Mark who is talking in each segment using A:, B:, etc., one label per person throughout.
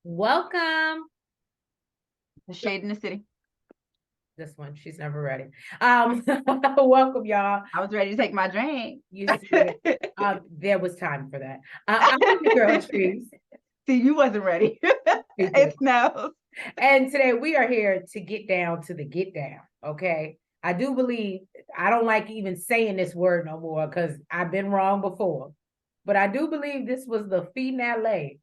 A: Welcome.
B: The shade in the city.
A: This one, she's never ready. Welcome, y'all.
B: I was ready to take my drink.
A: You see, there was time for that. I'm the girl Trees.
B: See, you wasn't ready. It smells.
A: And today we are here to get down to the get down. Okay. I do believe I don't like even saying this word no more because I've been wrong before. But I do believe this was the finale.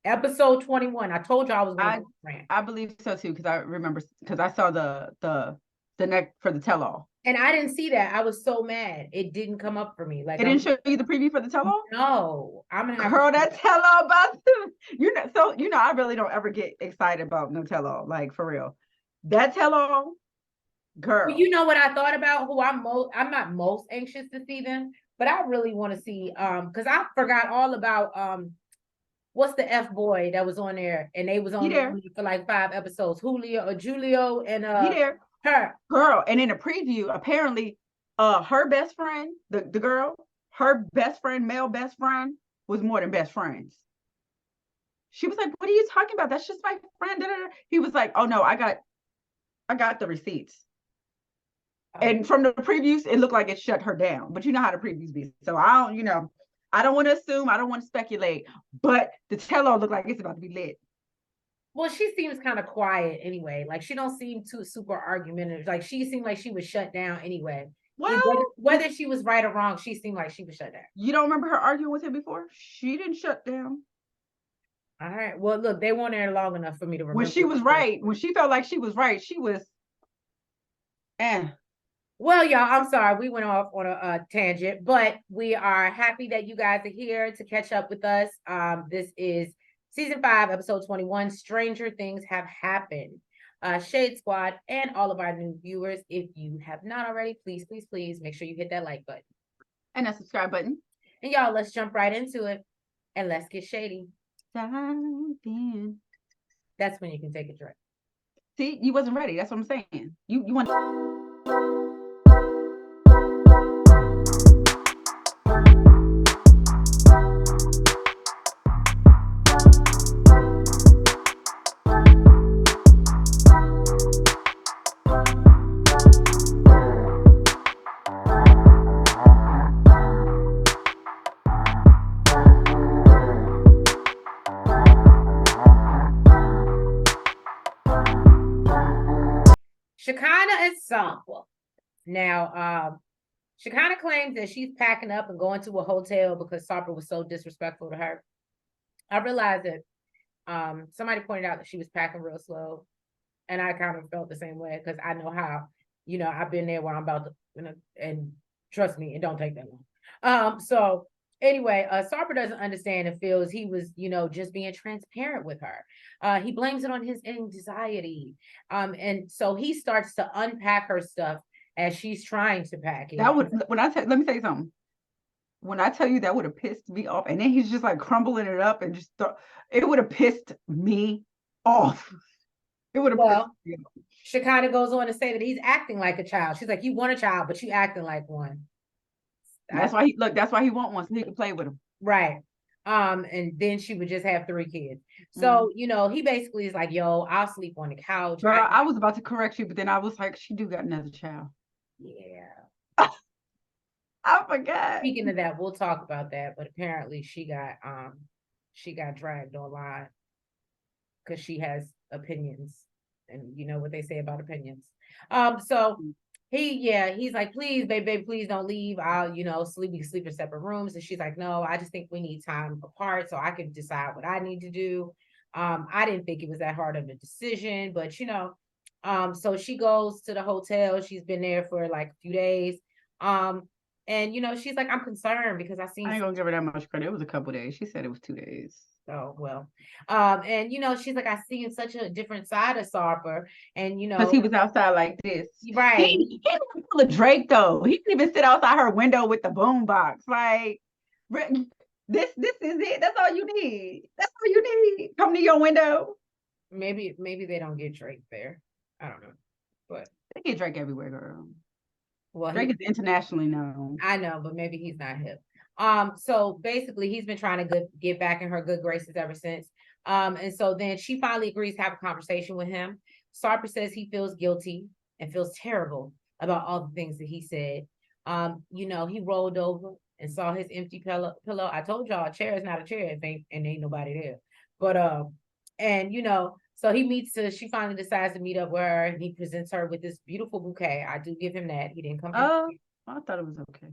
A: Episode 21. I told you I was going to rant.
B: I believe so too, because I remember because I saw the neck for the tell-all.
A: And I didn't see that. I was so mad. It didn't come up for me. Like
B: it didn't show you the preview for the tell-all?
A: No. I'm gonna have
B: girl, that tell-all about I really don't ever get excited about no tell-all. Like for real. That tell-all, girl.
A: Well, you know what I thought about who I'm not most anxious to see them, but I really want to see because I forgot all about what's the F boy that was on there and they was on there for like 5 episodes. Julio and her
B: girl. And in a preview, apparently her best friend, the girl, her best friend, male best friend, was more than best friends. She was like, what are you talking about? That's just my friend. He was like, oh no, I got the receipts. And from the previews, it looked like it shut her down. But you know how the previews be. So I don't want to assume, I don't want to speculate, but the tell-all looked like it's about to be lit.
A: Well, she seems kind of quiet anyway. Like she don't seem too super argumentative. Like she seemed like she was shut down anyway. Well, whether she was right or wrong, she seemed like she was shut down.
B: You don't remember her arguing with him before? She didn't shut down.
A: All right. Well, look, they weren't there long enough for me to remember.
B: When she was right, when she felt like she was right, she was.
A: Well, y'all, I'm sorry. We went off on a tangent, but we are happy that you guys are here to catch up with us. This is season 5, episode 21. Stranger Things Have Happened. Shade Squad and all of our new viewers, if you have not already, please make sure you hit that like button
B: and that subscribe button.
A: And y'all, let's jump right into it and let's get shady. That's when you can take a drink.
B: See, you wasn't ready. That's what I'm saying. You want.
A: Shekinah Sarper. Now, Shekinah claims that she's packing up and going to a hotel because Sarper was so disrespectful to her. I realized that somebody pointed out that she was packing real slow, and I kind of felt the same way because I know how, I've been there where I'm about to, and trust me, it don't take that long. So anyway, Sarper doesn't understand and feels he was, just being transparent with her. He blames it on his anxiety. And so he starts to unpack her stuff as she's trying to pack it.
B: That would, let me tell you something. When I tell you that would have pissed me off, and then he's just like crumbling it up and it would have pissed me off. It would have pissed me off.
A: Shekinah goes on to say that he's acting like a child. She's like, you want a child, but you acting like one.
B: That's why he want one, so he can play with him.
A: Right. And then she would just have 3 kids. So, he basically is like, yo, I'll sleep on the couch.
B: Girl, I was about to correct you, but then I was like, she do got another child.
A: Yeah.
B: I forgot.
A: Speaking of that, we'll talk about that. But apparently she got dragged online because she has opinions. And you know what they say about opinions. So he's like, please, baby, please don't leave. I'll, sleep in separate rooms. And she's like, no, I just think we need time apart so I can decide what I need to do. I didn't think it was that hard of a decision, but so she goes to the hotel. She's been there for like a few days. And she's like, I'm concerned because I ain't
B: gonna give her that much credit. It was a couple days. She said it was 2 days.
A: Oh, well. And she's like, I seen such a different side of Sarper. And
B: because he was outside like this.
A: Right.
B: He didn't pull a Drake though. He didn't even sit outside her window with the boom box. Like, this is it. That's all you need. That's all you need. Come to your window.
A: Maybe they don't get Drake there. I don't know. But
B: they get Drake everywhere, girl.
A: Well,
B: Drake is internationally known.
A: I know, but maybe he's not hip. So basically he's been trying to get back in her good graces ever since. And so then she finally agrees to have a conversation with him. Sarper says he feels guilty and feels terrible about all the things that he said. He rolled over and saw his empty pillow. I told y'all, a chair is not a chair if ain't nobody there. But so she finally decides to meet up with her, and he presents her with this beautiful bouquet. I do give him that. He didn't come.
B: Oh, I thought it was okay.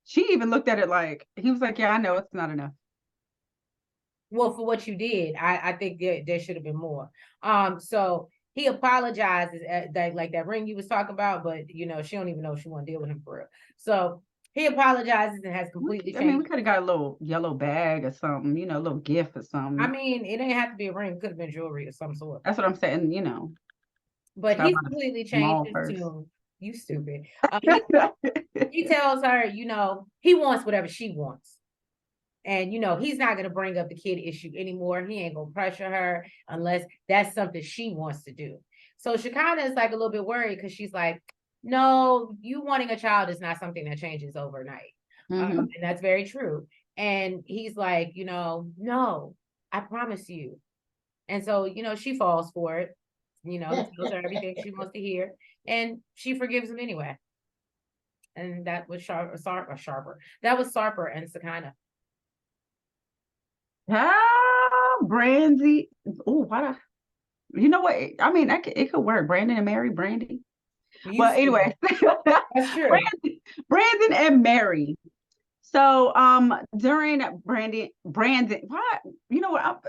B: She even looked at it like, he was like, yeah, I know it's not enough.
A: Well, for what you did, I think there should have been more. So he apologizes at that ring you was talking about, but she don't even know if she want to deal with him for real. So he apologizes and has completely changed.
B: I mean, we could have got a little yellow bag or something, a little gift or something.
A: I mean, it didn't have to be a ring. It could have been jewelry of some sort.
B: That's what I'm saying,
A: But he's completely changed his tune. You stupid. He tells her, he wants whatever she wants. And, he's not going to bring up the kid issue anymore. He ain't going to pressure her unless that's something she wants to do. So Shekinah is like a little bit worried because she's like, no, you wanting a child is not something that changes overnight. And that's very true. And he's like, no, I promise you. And so, she falls for it. Tells her everything she wants to hear. And she forgives him anyway. And that was Sarper. That was Sarper and Shekinah.
B: Brandy. Oh, what you know what? I mean, it could work. Brandan and Mary, Brandy. Well, anyway,
A: that's true.
B: Brandan and Mary. So, during Brandan, what? You know what?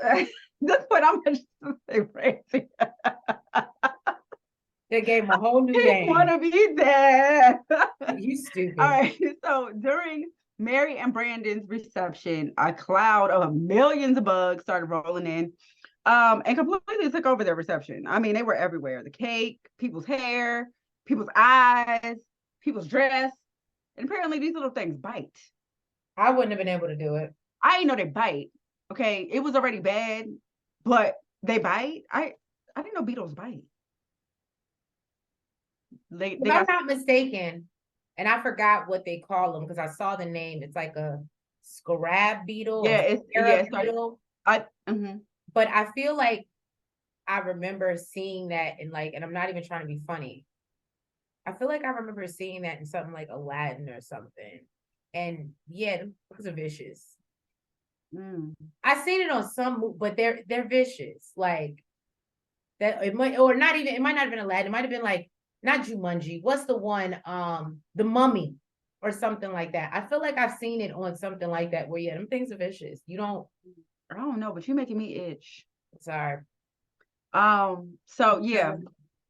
B: That's what I'm going to say, Brandy.
A: They gave him a whole new name.
B: Want to be there?
A: You stupid.
B: All right. So during Mary and Brandan's reception, a cloud of millions of bugs started rolling in, and completely took over their reception. I mean, they were everywhere. The cake, people's hair, people's eyes, people's dress. And apparently these little things bite.
A: I wouldn't have been able to do it.
B: I didn't know they bite. Okay. It was already bad, but they bite. I didn't know beetles bite.
A: If I'm not mistaken, and I forgot what they call them because I saw the name. It's like a scarab beetle.
B: Yeah, it's
A: beetle. But I feel like I remember seeing that and I'm not even trying to be funny. I feel like I remember seeing that in something like Aladdin or something. And yeah, those are vicious. I seen it on some, but they're vicious. Like that, it might not have been Aladdin. It might have been not Jumanji. What's the one? The Mummy or something like that. I feel like I've seen it on something like that where them things are vicious.
B: I don't know, but you're making me itch.
A: Sorry.
B: So yeah.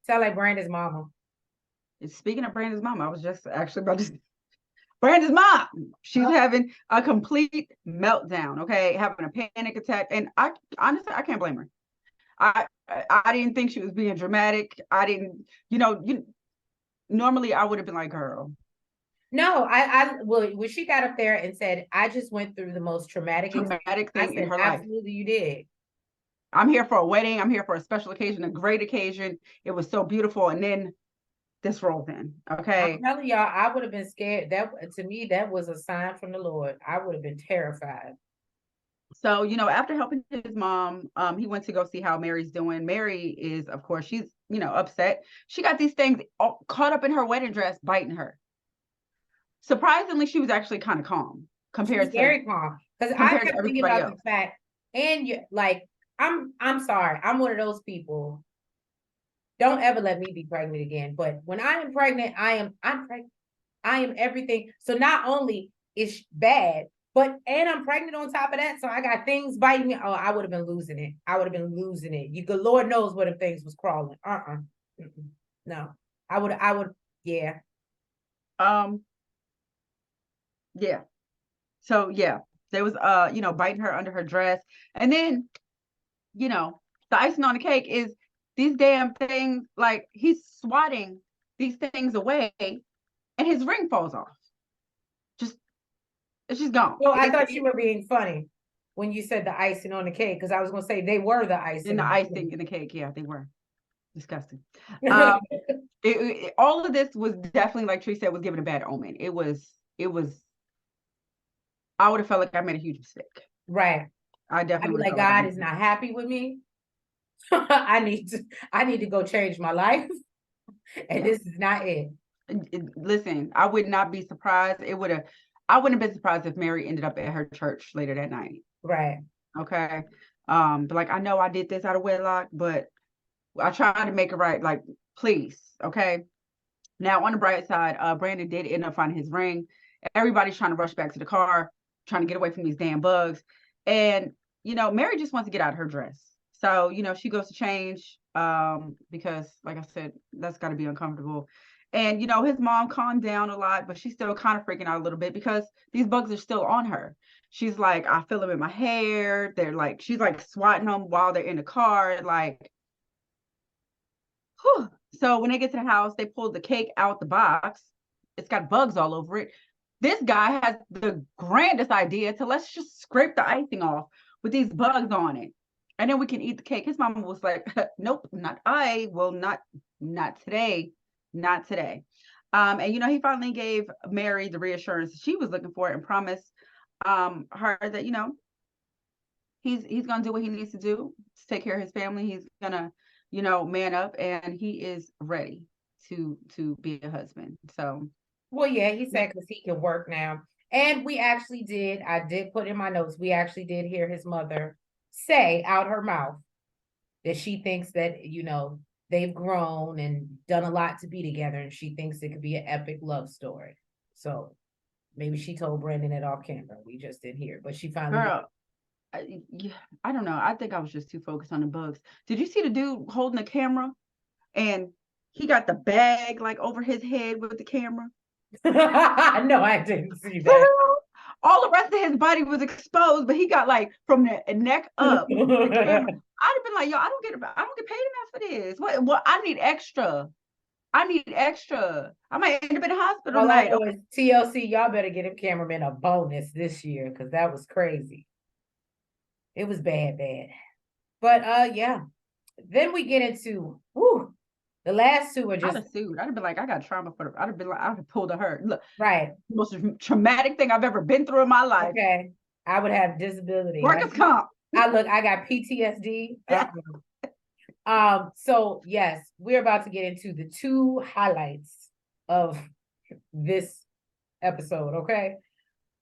A: Sound like Brandan's mama.
B: Speaking of Brandan's mom, I was just actually about to say, Brandan's mom, she's having a complete meltdown, okay, having a panic attack. And I honestly, I can't blame her. I didn't think she was being dramatic. I didn't, normally I would have been like, girl.
A: No, when she got up there and said, I just went through the most traumatic thing in her life. Absolutely, you did.
B: I'm here for a wedding. I'm here for a special occasion, a great occasion. It was so beautiful. And then this rolled in. Okay.
A: I'm telling y'all, I would have been scared. To me, that was a sign from the Lord. I would have been terrified.
B: So, after helping his mom, he went to go see how Mary's doing. Mary is, of course, she's, upset. She got these things all caught up in her wedding dress, biting her. Surprisingly, she was actually kind of calm compared to
A: very calm. Because I kept thinking about the fact, and I'm sorry, I'm one of those people. Don't ever let me be pregnant again. But when I am pregnant, I'm pregnant. I am everything. So not only is bad, but I'm pregnant on top of that. So I got things biting me. Oh, I would have been losing it. The Lord knows where the things was crawling. No. I would, yeah.
B: Yeah. So yeah, there was biting her under her dress. And then, the icing on the cake is these damn things, like he's swatting these things away and his ring falls off. It's just gone.
A: Well, I thought you were being funny when you said the icing on the cake, because I was going to say they were the icing.
B: And the icing in the cake, yeah, they were. Disgusting. All of this was definitely, like Tree said, was given a bad omen. It was, I would have felt like I made a huge mistake.
A: Right.
B: I
A: I'd
B: definitely
A: be
B: would
A: like,
B: have felt like
A: God is not happy with me. I need to go change my life. And
B: yeah.
A: this is not it.
B: Listen, I would not be surprised. I wouldn't have been surprised if Mary ended up at her church later that night.
A: Right.
B: Okay. But like, I know I did this out of wedlock, but I tried to make it right. Like, please. Okay. Now, on the bright side, Brandan did end up finding his ring. Everybody's trying to rush back to the car, trying to get away from these damn bugs. And, Mary just wants to get out of her dress. So, she goes to change because, like I said, that's got to be uncomfortable. And, his mom calmed down a lot, but she's still kind of freaking out a little bit because these bugs are still on her. She's like, I feel them in my hair. She's like swatting them while they're in the car. Like, whew. So when they get to the house, they pull the cake out the box. It's got bugs all over it. This guy has the grandest idea to let's just scrape the icing off with these bugs on it. And then we can eat the cake. His mama was like, nope, not I. Well, not today. Not today. And he finally gave Mary the reassurance she was looking for and promised her that, he's gonna do what he needs to do to take care of his family. He's gonna, man up, and he is ready to be a husband. So,
A: Well, yeah, he said because he can work now. And I did put in my notes, we actually did hear his mother say out her mouth that she thinks that, they've grown and done a lot to be together, and she thinks it could be an epic love story. So maybe she told Brandan it off camera. We just didn't hear, but she finally.
B: girl, I don't know. I think I was just too focused on the bugs. Did you see the dude holding the camera and he got the bag like over his head with the camera?
A: No, I didn't see that.
B: All the rest of his body was exposed, but he got like from the neck up. The camera. I'd have been like, yo, I don't get paid enough for this. What? I need extra. I might end up in the hospital
A: All I
B: tonight.
A: know is TLC, y'all better get him cameraman a bonus this year because that was crazy. It was bad. But yeah. Then we get into the last two are just
B: I'd have sued. I'd have been like, I got trauma for the. I'd have been like, I'd have pulled a hurt. Look,
A: right.
B: Most traumatic thing I've ever been through in my life.
A: Okay. I would have disability.
B: Workers' comp.
A: I got PTSD. So yes, we're about to get into the two highlights of this episode. Okay.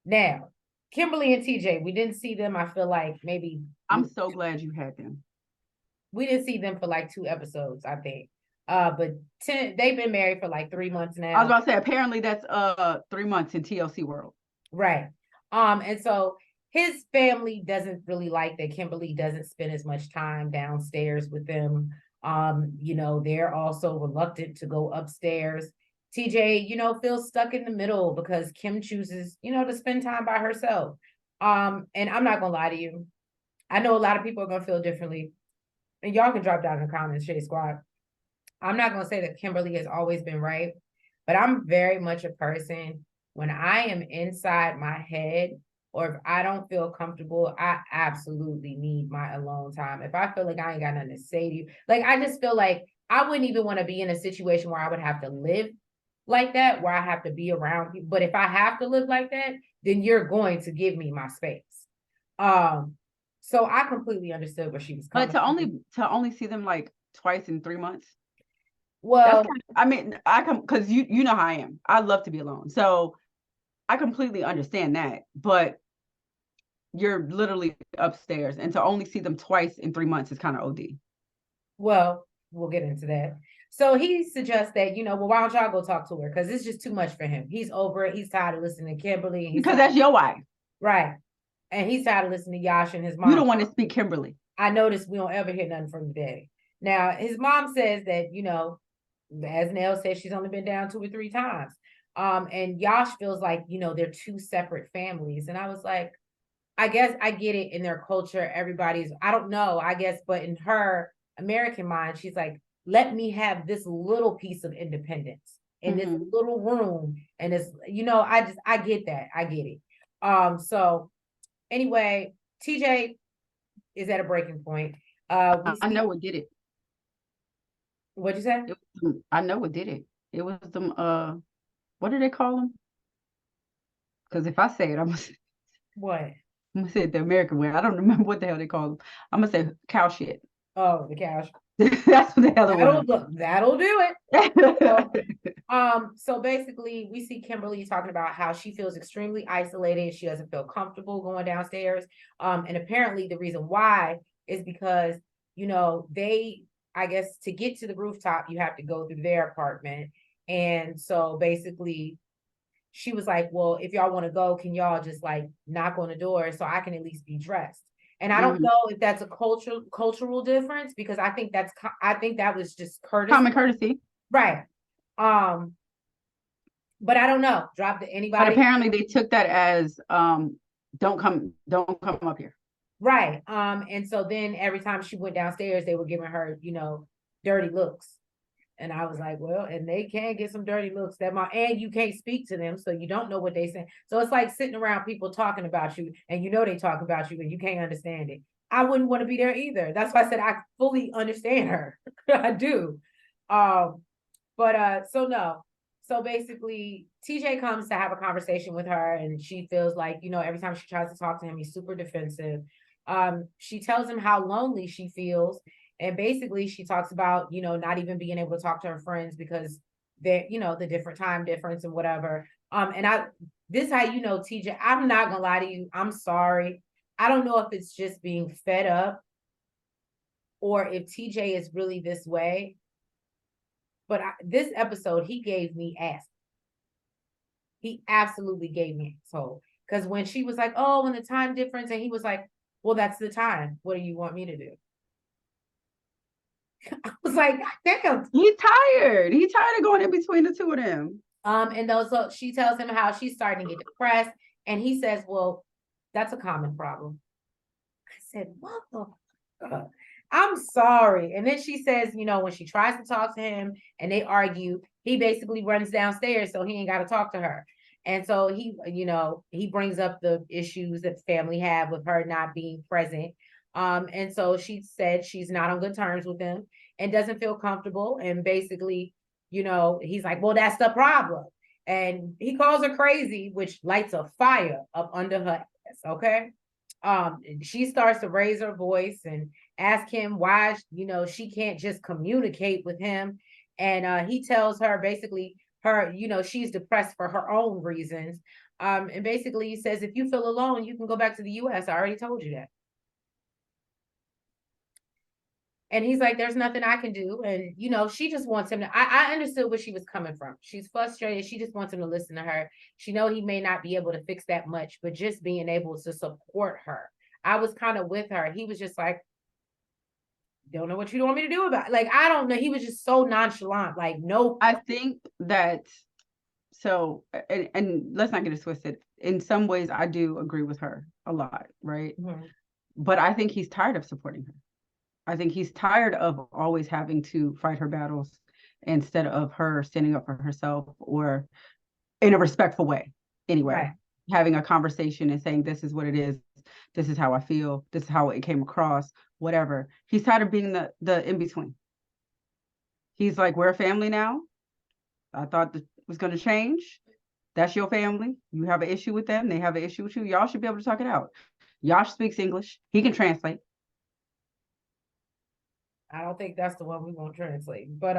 A: Now, Kimberly and TJ, we didn't see them. I feel like maybe
B: I'm so glad you had them.
A: We didn't see them for like 2 episodes, I think. But they've been married for like 3 months now.
B: I was about to say, apparently that's 3 months in TLC world.
A: Right. And so his family doesn't really like that Kimberly doesn't spend as much time downstairs with them. They're also reluctant to go upstairs. TJ, feels stuck in the middle because Kim chooses, to spend time by herself. And I'm not gonna lie to you. I know a lot of people are gonna feel differently. And y'all can drop down in the comments, Shade Squad. I'm not gonna say that Kimberly has always been right, but I'm very much a person when I am inside my head, or if I don't feel comfortable, I absolutely need my alone time. If I feel like I ain't got nothing to say to you, like I just feel like I wouldn't even want to be in a situation where I would have to live like that, where I have to be around people. But if I have to live like that, then you're going to give me my space. So I completely understood where she was coming
B: from. But to only see them like twice in 3 months.
A: Well,
B: I come because you know how I am. I love to be alone. So I completely understand that. But you're literally upstairs, and to only see them twice in 3 months is kind of OD.
A: Well, we'll get into that. So he suggests that, why don't y'all go talk to her? Because it's just too much for him. He's over it. He's tired of listening to Kimberly.
B: Because that's your wife.
A: Right. And he's tired of listening to Yash and his mom.
B: You don't want to speak Kimberly.
A: I noticed we don't ever hear nothing from the daddy. Now, his mom says that, as Nell said, she's only been down 2 or 3 times. And Yash feels like, they're 2 separate families. And I was like, I guess I get it in their culture. Everybody's, I don't know, I guess, but in her American mind, she's like, let me have this little piece of independence in this little room. And it's, I get that. I get it. So anyway, TJ is at a breaking point.
B: I know what did it.
A: What'd you say?
B: I know what did it. It was them, what do they call them? Because if I say it, I'm
A: what?
B: I'm gonna say it the American way. I don't remember what the hell they call them. I'm gonna say cow shit.
A: Oh, the cash.
B: That's what the hell it
A: That'll do it. So,
B: was.
A: so basically we see Kimberly talking about how she feels extremely isolated. She doesn't feel comfortable going downstairs. And apparently the reason why is because, I guess to get to the rooftop, you have to go through their apartment. And so basically she was like, well, if y'all want to go, can y'all just like knock on the door so I can at least be dressed? And I don't know if that's a cultural difference, because I think that was just courtesy.
B: Common courtesy.
A: Right. But I don't know. Drop to anybody.
B: But apparently they took that as don't come up here.
A: Right. And so then every time she went downstairs, they were giving her, dirty looks. And I was like, well, and they can get some dirty looks and you can't speak to them, so you don't know what they say. So it's like sitting around people talking about you, and they talk about you and you can't understand it. I wouldn't want to be there either. That's why I said I fully understand her. I do. So no. So basically, TJ comes to have a conversation with her, and she feels like, every time she tries to talk to him, he's super defensive. She tells him how lonely she feels. And basically she talks about, not even being able to talk to her friends because they're, the different time difference and whatever. This how TJ, I'm not gonna lie to you. I'm sorry. I don't know if it's just being fed up or if TJ is really this way. But this episode, he gave me ass. He absolutely gave me asshole. Because when she was like, oh, and the time difference, and he was like, well, that's the time. What do you want me to do? I was like, damn.
B: He's tired. He's tired of going in between the two of them.
A: So she tells him how she's starting to get depressed. And he says, well, that's a common problem. I said, what the fuck? I'm sorry. And then she says, when she tries to talk to him and they argue, he basically runs downstairs so he ain't got to talk to her. And so he brings up the issues that the family have with her not being present. And so she said she's not on good terms with him and doesn't feel comfortable. And basically, he's like, well, that's the problem. And he calls her crazy, which lights a fire up under her ass. Okay. She starts to raise her voice and ask him why, she can't just communicate with him. And he tells her basically she's depressed for her own reasons. And basically he says, if you feel alone, you can go back to the US. I already told you that. And he's like, there's nothing I can do. And, she just wants him to, I understood where she was coming from. She's frustrated. She just wants him to listen to her. She know he may not be able to fix that much, but just being able to support her. I was kind of with her. He was just like, don't know what you want me to do about it. Like, I don't know. He was just so nonchalant. Like, no.
B: I think that, so, and let's not get it twisted. In some ways, I do agree with her a lot, right? Mm-hmm. But I think he's tired of supporting her. I think he's tired of always having to fight her battles instead of her standing up for herself, or in a respectful way. Anyway, right. Having a conversation and saying, this is what it is. This is how I feel. This is how it came across, whatever. He's tired of being the in-between. He's like, we're a family now. I thought that was going to change. That's your family. You have an issue with them. They have an issue with you. Y'all should be able to talk it out. Josh speaks English. He can translate.
A: I don't think that's the one we won't translate, but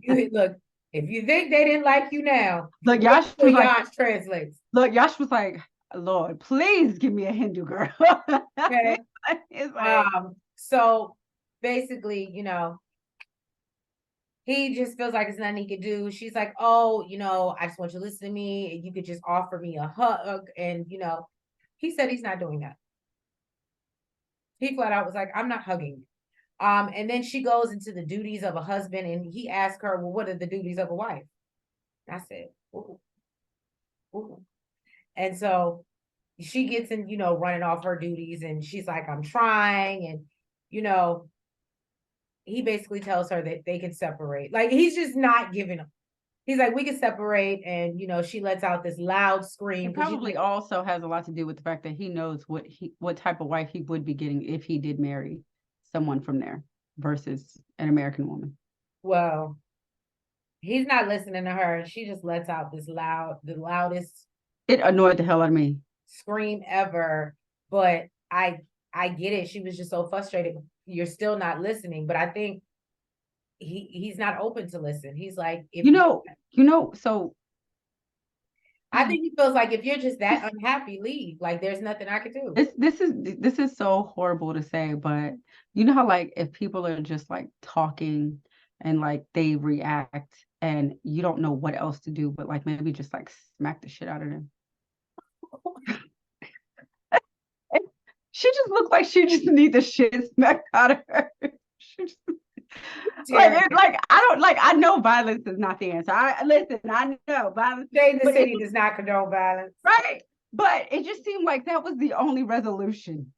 A: look, if you think they didn't like you now,
B: look, Josh was
A: Josh translates.
B: Look, Josh was like, Lord, please give me a Hindu girl.
A: Okay. Like, so basically, he just feels like it's nothing he could do. She's like, oh, I just want you to listen to me, and you could just offer me a hug. And he said he's not doing that. He flat out was like, I'm not hugging. And then she goes into the duties of a husband, and he asked her, well, what are the duties of a wife? I said, ooh. Ooh. And so she gets in, running off her duties, and she's like, I'm trying. And, he basically tells her that they can separate. Like, he's just not giving up. He's like, we can separate. And, she lets out this loud scream.
B: It probably also has a lot to do with the fact that he knows what type of wife he would be getting if he did marry someone from there versus an American woman.
A: Well, he's not listening to her. She just lets out the loudest
B: It annoyed the hell out of me.
A: scream ever, but I get it. She was just so frustrated. You're still not listening, but I think he's not open to listen. He's like, if
B: so
A: I think he feels like if you're just that unhappy, leave. Like there's nothing I could do.
B: this is so horrible to say, but you know how like if people are just like talking and like they react and you don't know what else to do, but like maybe just like smack the shit out of them. She just looked like she just needs the shit smacked out of her. Just, I know violence is not the answer. I know violence.
A: Shadeinthecity does not condone violence.
B: Right. But it just seemed like that was the only resolution.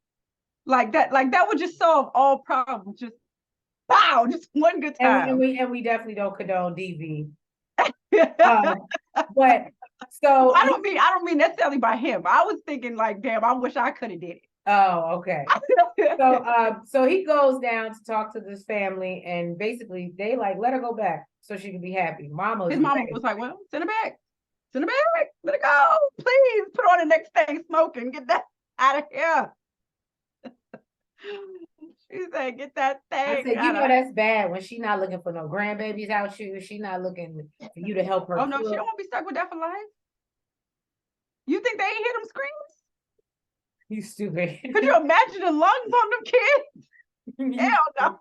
B: Like that would just solve all problems. Just wow, just one good time.
A: And we definitely don't condone DV. But so
B: I don't mean necessarily by him. I was thinking like, damn, I wish I could have did it.
A: Oh, okay. So he goes down to talk to this family, and basically they like let her go back so she can be happy.
B: His mama was like, well, send her back. Send her back. Let her go. Please put on the next thing smoking. Get that out of here. She said, get that thing.
A: I said, you know that's bad when she not looking for no grandbabies out you. She not looking for you to help her.
B: Oh no, she don't want to be stuck with that for life. You think they ain't hear them screams?
A: You stupid.
B: Could you imagine the lungs on them kids? Hell no.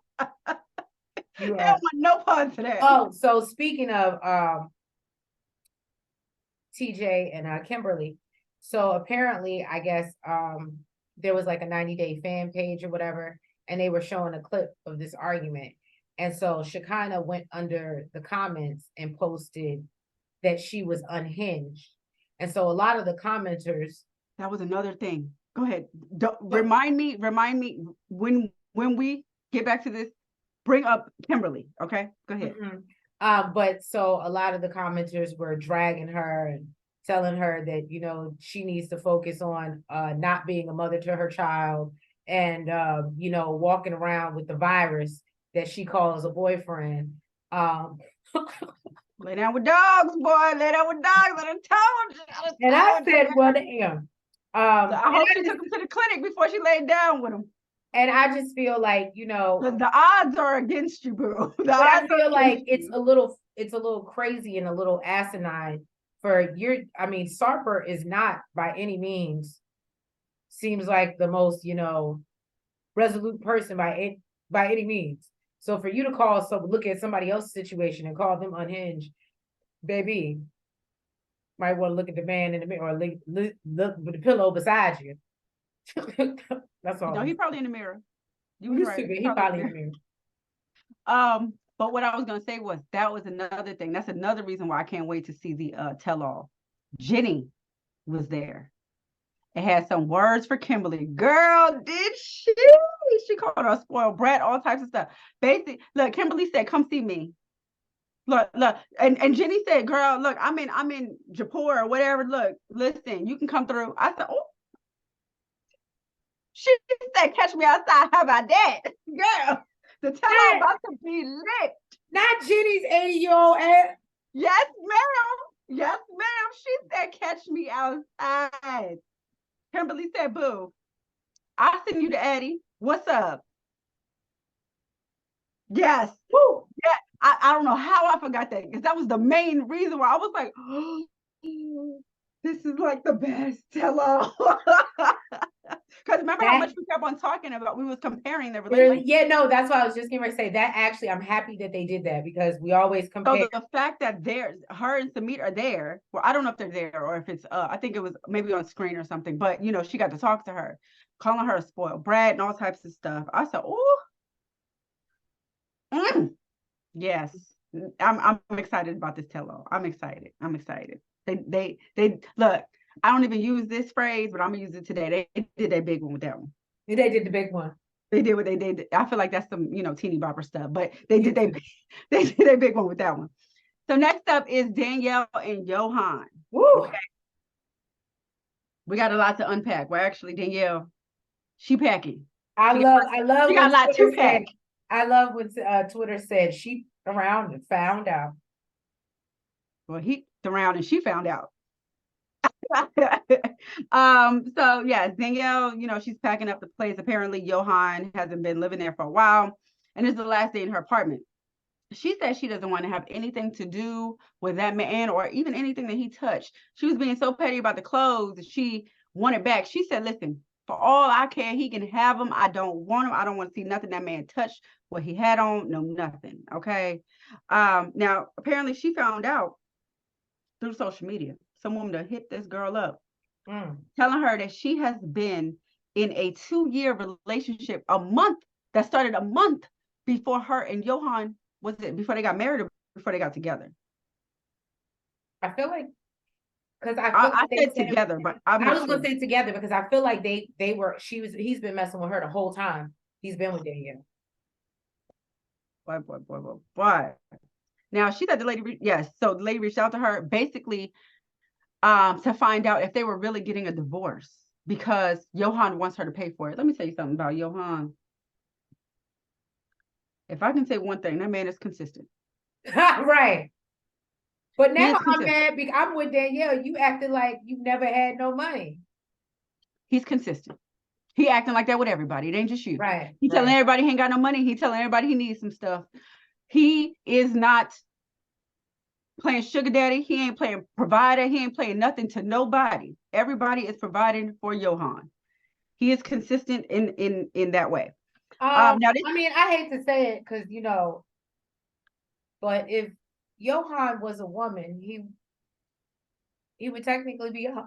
B: They don't want no part to that.
A: Oh, so speaking of TJ and Kimberly, so apparently, I guess there was like a 90-day fan page or whatever, and they were showing a clip of this argument. And so Shekinah went under the comments and posted that she was unhinged. And so a lot of the commenters.
B: That was another thing. Go ahead. Remind me when we get back to this, bring up Kimberly. Okay, go ahead.
A: But so a lot of the commenters were dragging her and telling her that, you know, she needs to focus on not being a mother to her child and, you know, walking around with the virus that she calls a boyfriend.
B: Lay down with dogs, boy. Lay down with dogs. I told you.
A: And I said, well, damn.
B: I hope she took him to the clinic before she laid down with him.
A: And I just feel like, you know,
B: the odds are against you, boo.
A: I feel like it's a little crazy and a little asinine for Sarper is not by any means seems like the most, you know, resolute person by any means. So for you to look at somebody else's situation and call them unhinged, baby, might want to look at the man in the mirror or look with the pillow beside you. That's all.
B: No, he probably in the mirror.
A: You was right. He probably in the
B: mirror. But what I was gonna say was that was another thing. That's another reason why I can't wait to see the tell-all. Jenny was there. It had some words for Kimberly. Girl, did she? She called her a spoiled brat, all types of stuff. Basically, look, Kimberly said, "Come see me." Look, and Jenny said, "Girl, look, I'm in Jaipur or whatever. Look, listen, you can come through." I said, "Oh." She said, "Catch me outside." How about that, girl? The tell-all about to be lit.
A: Not Jenny's 80-year-old ass.
B: Yes, ma'am. Yes, ma'am. She said, "Catch me outside." Kimberly said, "Boo, I'll send you to Eddie. What's up?" Yes. Woo. Yeah. I don't know how I forgot that because that was the main reason why I was like, oh, this is like the best tell-all. Because remember how much we kept on talking about, we was comparing their relationship.
A: Yeah, no, that's why I was just getting ready to say that. Actually, I'm happy that they did that because we always compare.
B: So the fact that her and Samit are there, well, I don't know if they're there or if it's, I think it was maybe on screen or something, but you know, she got to talk to her, calling her a spoiled brat and all types of stuff. I said, oh, yes, I'm excited about this tell-all. I'm excited. They look. I don't even use this phrase, but I'm gonna use it today. They did that big one with that one.
A: They did the big one.
B: They did what they did. I feel like that's some, you know, teeny bopper stuff, but they did a big one with that one. So next up is Danielle and Yohan.
A: Woo.
B: Okay. We got a lot to unpack. Well, actually, Danielle, she packing.
A: I love.
B: She got a lot to pack.
A: I love what Twitter said. She around and found out.
B: Well, he around and she found out. So yeah, Danielle, she's packing up the place. Apparently, Yohan hasn't been living there for a while, and it's the last day in her apartment. She said she doesn't want to have anything to do with that man or even anything that he touched. She was being so petty about the clothes that she wanted back. She said, listen, for all I care, he can have them. I don't want them. I don't want to see nothing that man touched, what he had on, no nothing. Okay. Now, apparently she found out through social media. Some woman to hit this girl up, telling her that she has been in a 2-year relationship, that started a month before her and Yohan, before they got married or before they got together?
A: I feel like, because
B: I said together, but I
A: was gonna say together because I feel like he's been messing with her the whole time he's been with Danielle.
B: Boy. Now she said the lady, yes. So the lady reached out to her basically to find out if they were really getting a divorce because Yohan wants her to pay for it. Let me tell you something about Yohan. If I can say one thing, that man is consistent.
A: Right. But now I'm mad because I'm with Danielle. You acted like you never had no money.
B: He's consistent. He acting like that with everybody. It ain't just you.
A: Right.
B: He telling everybody he ain't got no money. He telling everybody he needs some stuff. He is not playing sugar daddy. He ain't playing provider. He ain't playing nothing to nobody. Everybody is providing for Yohan. He is consistent in that way.
A: Now I mean, I hate to say it because but if Yohan was a woman, he would technically be a hoe.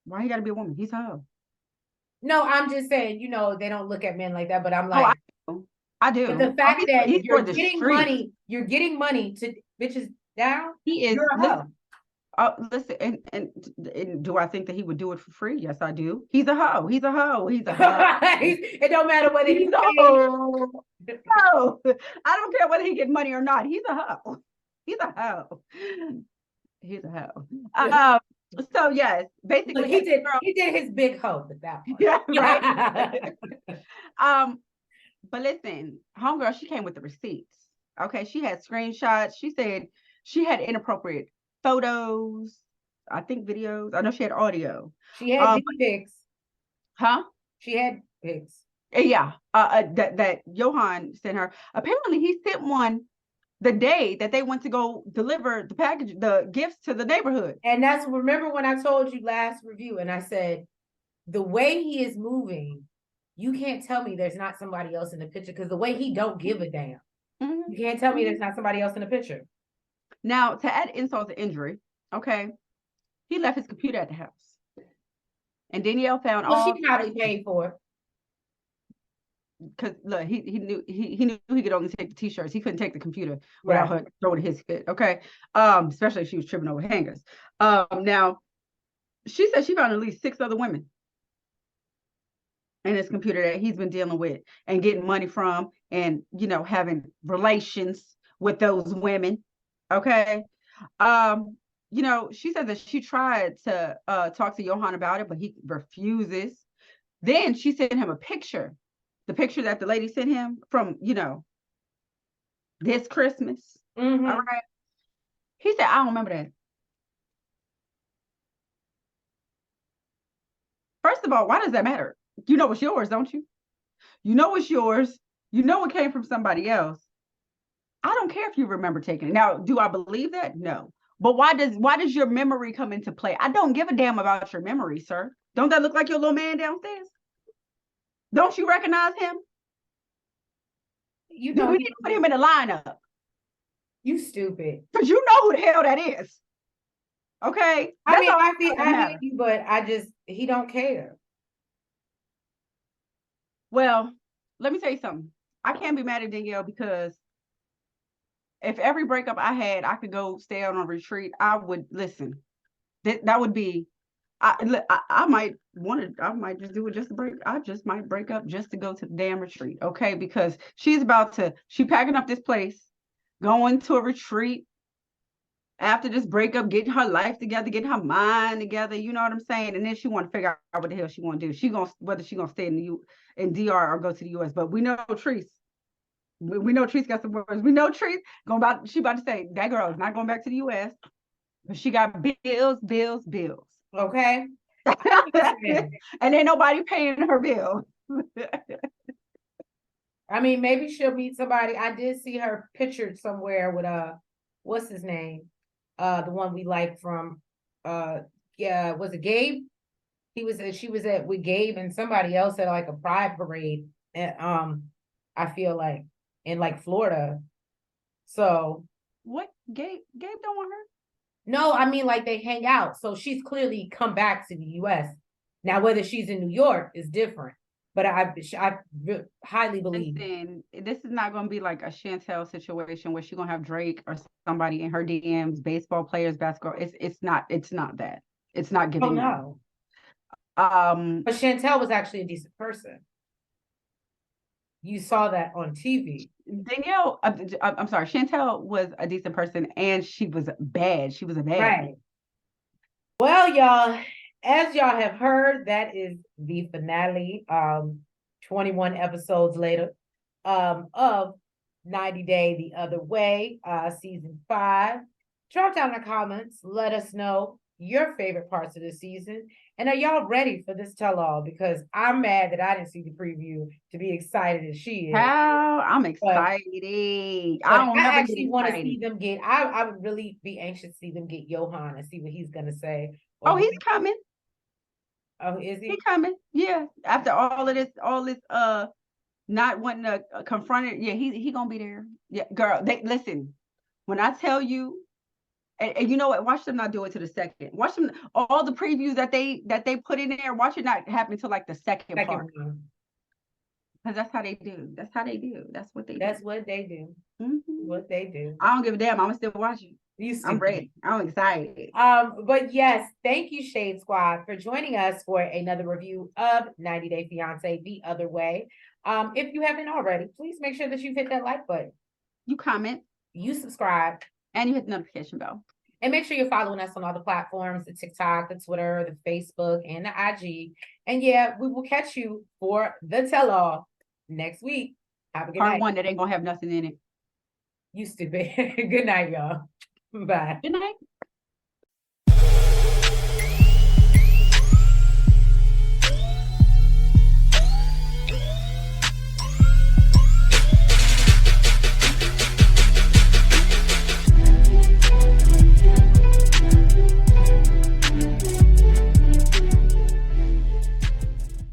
B: Why he gotta be a woman? He's a hoe.
A: No, I'm just saying, they don't look at men like that, but I'm like,
B: I do.
A: But the fact that you're getting money to bitches down,
B: he is.
A: You're a hoe.
B: Listen, and do I think that he would do it for free? Yes, I do. He's a hoe. He's a hoe. He's a hoe.
A: It don't matter whether
B: he's a hoe. No, I don't care whether he get money or not. He's a hoe. He's a hoe. He's a hoe. So yes, basically,
A: look, he did his big hoe with that one.
B: Yeah, right. But listen, homegirl, she came with the receipts. Okay, she had screenshots. She said she had inappropriate photos, I think videos. I know she had audio.
A: She had pics.
B: Huh?
A: She had pics.
B: Yeah. That Yohan sent her. Apparently, he sent one the day that they went to go deliver the gifts to the neighborhood.
A: And remember when I told you last review, and I said the way he is moving, you can't tell me there's not somebody else in the picture because the way he don't give a damn. Mm-hmm. You can't tell me there's not somebody else in the picture.
B: Now, to add insult to injury, okay, he left his computer at the house. And Danielle found
A: she probably paid for it.
B: Because look, he knew he could only take the t-shirts. He couldn't take the computer without her throwing his fit. Okay. Especially if she was tripping over hangers. Now she said she found at least 6 other women in his computer that he's been dealing with and getting money from and having relations with those women. Okay. She said that she tried to talk to Yohan about it, but he refuses. Then she sent him a picture. The picture that the lady sent him from, this Christmas. Mm-hmm. All right. He said, I don't remember that. First of all, why does that matter? You know it's yours, don't you? You know it's yours. You know it came from somebody else. I don't care if you remember taking it. Now, do I believe that? No. But why does your memory come into play? I don't give a damn about your memory, sir. Don't that look like your little man downstairs? Don't you recognize him? We need to put him in a lineup.
A: You stupid.
B: Because you know who the hell that is. Okay?
A: I mean, I hate you, but he don't care.
B: Well, let me tell you something. I can't be mad at Danielle because if every breakup I had, I could go stay on a retreat, I would listen. That would be, I might just do it just to break. I just might break up just to go to the damn retreat. Okay. Because she's packing up this place, going to a retreat after this breakup, getting her life together, getting her mind together. You know what I'm saying? And then she want to figure out what the hell she want to do. Whether she going to stay in DR or go to the US, but we know Treese. We know Treese got some words. We know Treese she about to say that girl is not going back to the US. But she got bills, bills, bills.
A: Okay.
B: And ain't nobody paying her bill.
A: I mean, maybe she'll meet somebody. I did see her pictured somewhere with what's his name? The one we like from yeah, was it Gabe? She was at with Gabe and somebody else at like a pride parade. And I feel like in like Florida. So
B: What? Gabe don't want her?
A: no, I mean like they hang out. So she's clearly come back to the US. Now, whether she's in New York is different. But I highly believe.
B: Listen, this is not going to be like a Chantel situation where she's going to have Drake or somebody in her DMs, baseball players, basketball. It's not that. It's not
A: Oh
B: giving that.
A: no. But Chantel was actually a decent person. You saw that on TV.
B: Danielle, I'm sorry, Chantel was a decent person and she was bad. She was a bad.
A: Right. Well, y'all, as y'all have heard, that is the finale, 21 episodes later, of 90 Day the Other Way, season 5. Drop down in the comments, let us know your favorite parts of the season. And are y'all ready for this tell-all? Because I'm mad that I didn't see the preview to be excited as she is.
B: How? I'm excited. I don't
A: I
B: never
A: actually want to
B: get
A: see
B: excited.
A: them get, I would really be anxious to see them get Yohan and see what he's going to say.
B: Oh, he's coming.
A: Oh, is he?
B: He coming. Yeah. After all this, not wanting to confront it. Yeah, he gonna be there. Yeah, girl. They listen. When I tell you, and you know what? Watch them not do it to the second. Watch them all the previews that they put in there. Watch it not happen to like the second part.
A: One.
B: Because that's how they do. That's how they do. That's what they do.
A: That's what they do.
B: Mm-hmm.
A: What they do.
B: I don't give a damn. I'm still watching. I'm ready. I'm excited.
A: But yes, thank you, Shade Squad, for joining us for another review of 90 Day Fiancé The Other Way. If you haven't already, please make sure that you hit that like button.
B: You comment.
A: You subscribe.
B: And you hit the notification bell.
A: And make sure you're following us on all the platforms, the TikTok, the Twitter, the Facebook, and the IG. And yeah, we will catch you for the tell-all next week. Have a good night.
B: Part 1 that ain't gonna have nothing in it.
A: You stupid. Good night, y'all. Bye.
B: Good night.